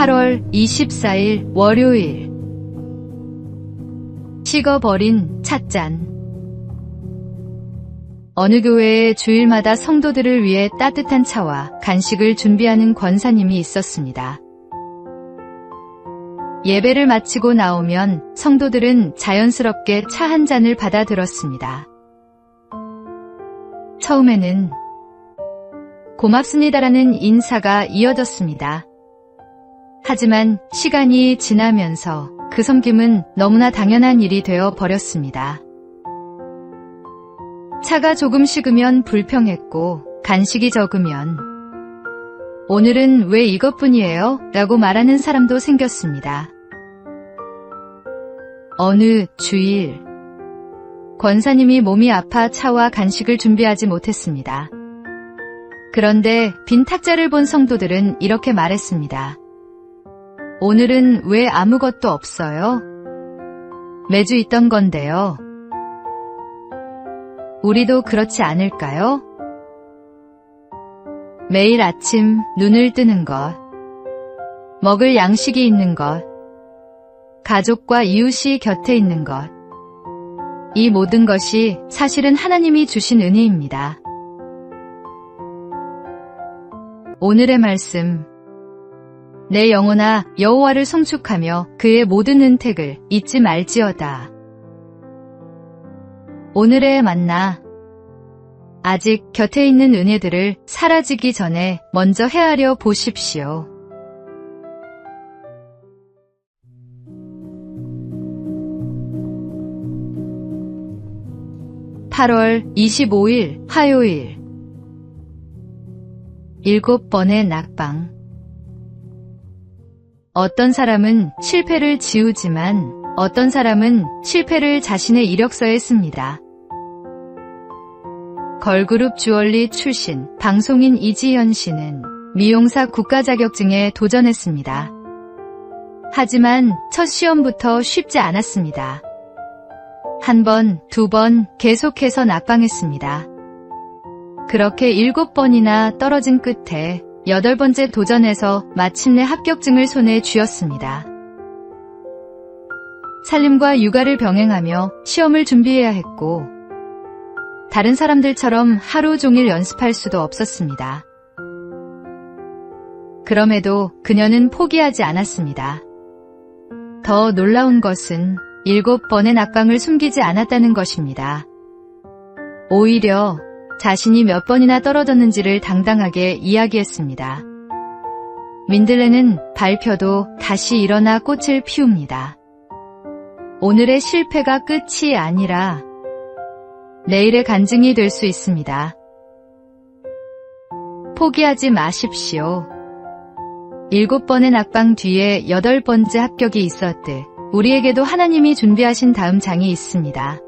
8월 24일 월요일. 식어버린 찻잔. 어느 교회에 주일마다 성도들을 위해 따뜻한 차와 간식을 준비하는 권사님이 있었습니다. 예배를 마치고 나오면 성도들은 자연스럽게 차 한 잔을 받아 들었습니다. 처음에는 고맙습니다라는 인사가 이어졌습니다. 하지만 시간이 지나면서 그 섬김은 너무나 당연한 일이 되어 버렸습니다. 차가 조금 식으면 불평했고 간식이 적으면 오늘은 왜 이것뿐이에요? 라고 말하는 사람도 생겼습니다. 어느 주일, 권사님이 몸이 아파 차와 간식을 준비하지 못했습니다. 그런데 빈 탁자를 본 성도들은 이렇게 말했습니다. 오늘은 왜 아무것도 없어요? 매주 있던 건데요. 우리도 그렇지 않을까요? 매일 아침 눈을 뜨는 것, 먹을 양식이 있는 것, 가족과 이웃이 곁에 있는 것, 이 모든 것이 사실은 하나님이 주신 은혜입니다. 오늘의 말씀. 내 영혼아 여호와를 송축하며 그의 모든 은택을 잊지 말지어다. 오늘의 만나. 아직 곁에 있는 은혜들을 사라지기 전에 먼저 헤아려 보십시오. (8월 25일) 화요일. 7번의 낙방. 어떤 사람은 실패를 지우지만 어떤 사람은 실패를 자신의 이력서에 씁니다. 걸그룹 주얼리 출신 방송인 이지연 씨는 미용사 국가 자격증에 도전했습니다. 하지만 첫 시험부터 쉽지 않았습니다. 한 번, 두 번 계속해서 낙방했습니다. 그렇게 7번이나 떨어진 끝에 8번째 도전에서 마침내 합격증을 손에 쥐었습니다. 살림과 육아를 병행하며 시험을 준비해야 했고 다른 사람들처럼 하루 종일 연습할 수도 없었습니다. 그럼에도 그녀는 포기하지 않았습니다. 더 놀라운 것은 7번의 낙방을 숨기지 않았다는 것입니다. 오히려 자신이 몇 번이나 떨어졌는지를 당당하게 이야기했습니다. 민들레는 밟혀도 다시 일어나 꽃을 피웁니다. 오늘의 실패가 끝이 아니라 내일의 간증이 될 수 있습니다. 포기하지 마십시오. 7번의 낙방 뒤에 8번째 합격이 있었듯 우리에게도 하나님이 준비하신 다음 장이 있습니다.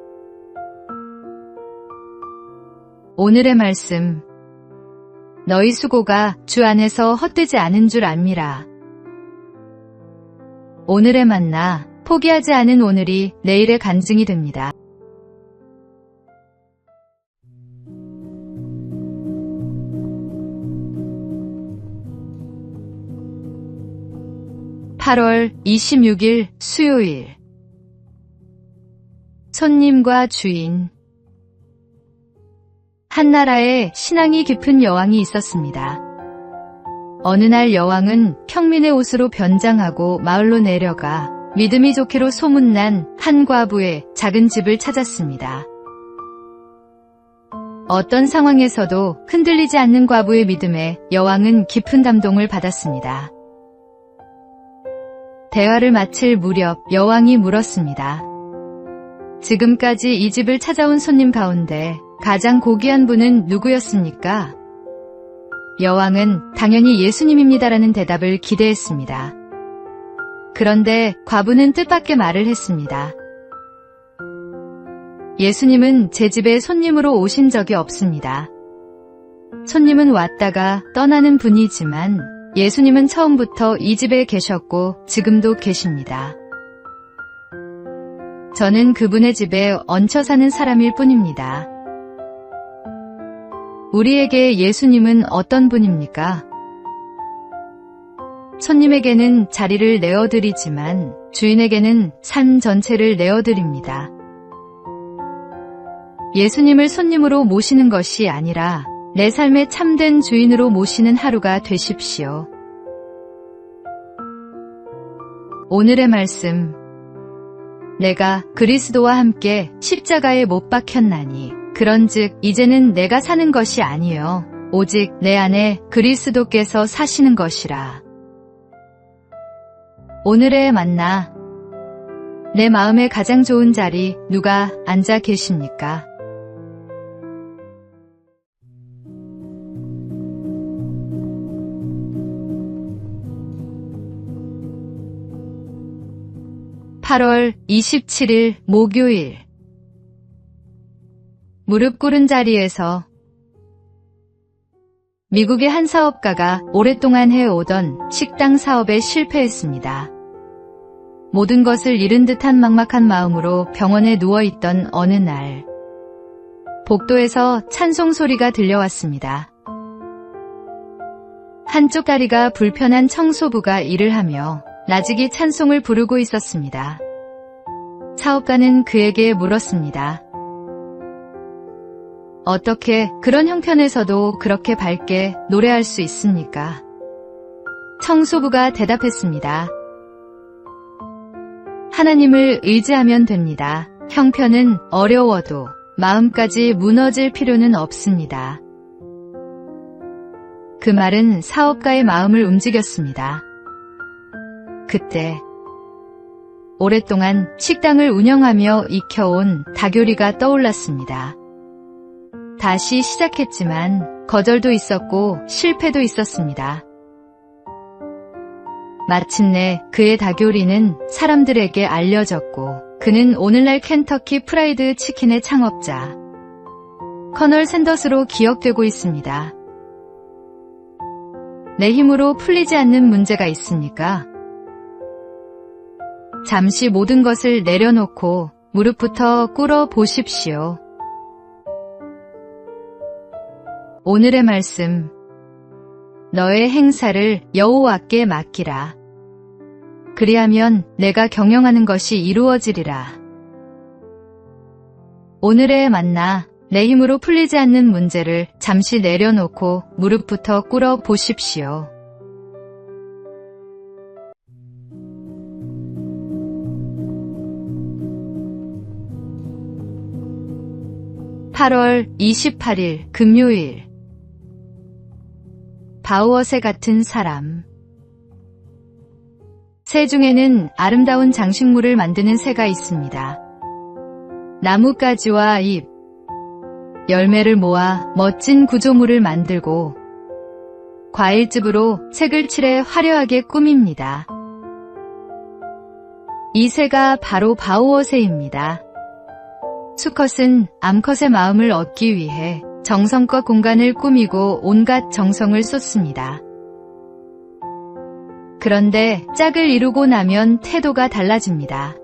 오늘의 말씀. 너희 수고가 주 안에서 헛되지 않은 줄 압니다. 오늘의 만나. 포기하지 않은 오늘이 내일의 간증이 됩니다. (8월 26일) 수요일. 손님과 주인. 한 나라에 신앙이 깊은 여왕이 있었습니다. 어느 날 여왕은 평민의 옷으로 변장하고 마을로 내려가 믿음이 좋기로 소문난 한 과부의 작은 집을 찾았습니다. 어떤 상황에서도 흔들리지 않는 과부의 믿음에 여왕은 깊은 감동을 받았습니다. 대화를 마칠 무렵 여왕이 물었습니다. 지금까지 이 집을 찾아온 손님 가운데 가장 고귀한 분은 누구였습니까? 여왕은 당연히 예수님입니다라는 대답을 기대했습니다. 그런데 과부는 뜻밖의 말을 했습니다. 예수님은 제 집에 손님으로 오신 적이 없습니다. 손님은 왔다가 떠나는 분이지만 예수님은 처음부터 이 집에 계셨고 지금도 계십니다. 저는 그분의 집에 얹혀 사는 사람일 뿐입니다. 우리에게 예수님은 어떤 분입니까? 손님에게는 자리를 내어드리지만 주인에게는 삶 전체를 내어드립니다. 예수님을 손님으로 모시는 것이 아니라 내 삶의 참된 주인으로 모시는 하루가 되십시오. 오늘의 말씀. 내가 그리스도와 함께 십자가에 못 박혔나니 그런즉 이제는 내가 사는 것이 아니요 오직 내 안에 그리스도께서 사시는 것이라. 오늘의 만나. 내 마음의 가장 좋은 자리 누가 앉아 계십니까? (8월 27일) 목요일. 무릎 꿇은 자리에서. 미국의 한 사업가가 오랫동안 해오던 식당 사업에 실패했습니다. 모든 것을 잃은 듯한 막막한 마음으로 병원에 누워있던 어느 날, 복도에서 찬송 소리가 들려왔습니다. 한쪽 다리가 불편한 청소부가 일을 하며 나직이 찬송을 부르고 있었습니다. 사업가는 그에게 물었습니다. 어떻게 그런 형편에서도 그렇게 밝게 노래할 수 있습니까? 청소부가 대답했습니다. 하나님을 의지하면 됩니다. 형편은 어려워도 마음까지 무너질 필요는 없습니다. 그 말은 사업가의 마음을 움직였습니다. 그때 오랫동안 식당을 운영하며 익혀온 다교리가 떠올랐습니다. 다시 시작했지만 거절도 있었고 실패도 있었습니다. 마침내 그의 다교리는 사람들에게 알려졌고 그는 오늘날 켄터키 프라이드 치킨의 창업자 커널 샌더스로 기억되고 있습니다. 내 힘으로 풀리지 않는 문제가 있습니까? 잠시 모든 것을 내려놓고 무릎부터 꿇어 보십시오. 오늘의 말씀. 너의 행사를 여호와께 맡기라. 그리하면 내가 경영하는 것이 이루어지리라. 오늘의 만나. 내 힘으로 풀리지 않는 문제를 잠시 내려놓고 무릎부터 꿇어 보십시오. (8월 28일) 금요일. 바우어새 같은 사람. 새 중에는 아름다운 장식물을 만드는 새가 있습니다. 나뭇가지와 잎, 열매를 모아 멋진 구조물을 만들고 과일즙으로 색을 칠해 화려하게 꾸밉니다. 이 새가 바로 바우어새입니다. 수컷은 암컷의 마음을 얻기 위해 정성껏 공간을 꾸미고 온갖 정성을 쏟습니다. 그런데 짝을 이루고 나면 태도가 달라집니다.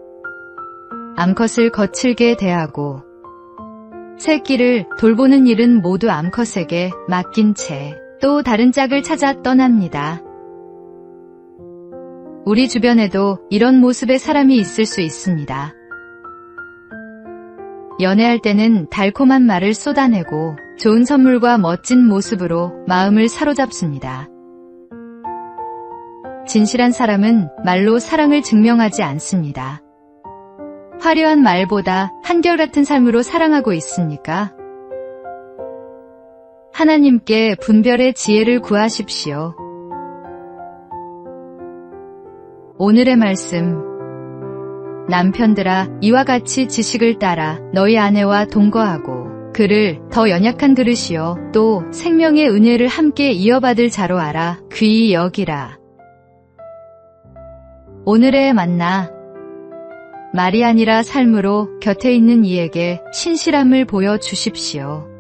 암컷을 거칠게 대하고 새끼를 돌보는 일은 모두 암컷에게 맡긴 채 또 다른 짝을 찾아 떠납니다. 우리 주변에도 이런 모습의 사람이 있을 수 있습니다. 연애할 때는 달콤한 말을 쏟아내고 좋은 선물과 멋진 모습으로 마음을 사로잡습니다. 진실한 사람은 말로 사랑을 증명하지 않습니다. 화려한 말보다 한결같은 삶으로 사랑하고 있습니까? 하나님께 분별의 지혜를 구하십시오. 오늘의 말씀. 남편들아, 이와 같이 지식을 따라 너희 아내와 동거하고 그를 더 연약한 그릇이요 또 생명의 은혜를 함께 이어받을 자로 알아 귀히 여기라. 오늘의 만나. 말이 아니라 삶으로 곁에 있는 이에게 신실함을 보여주십시오.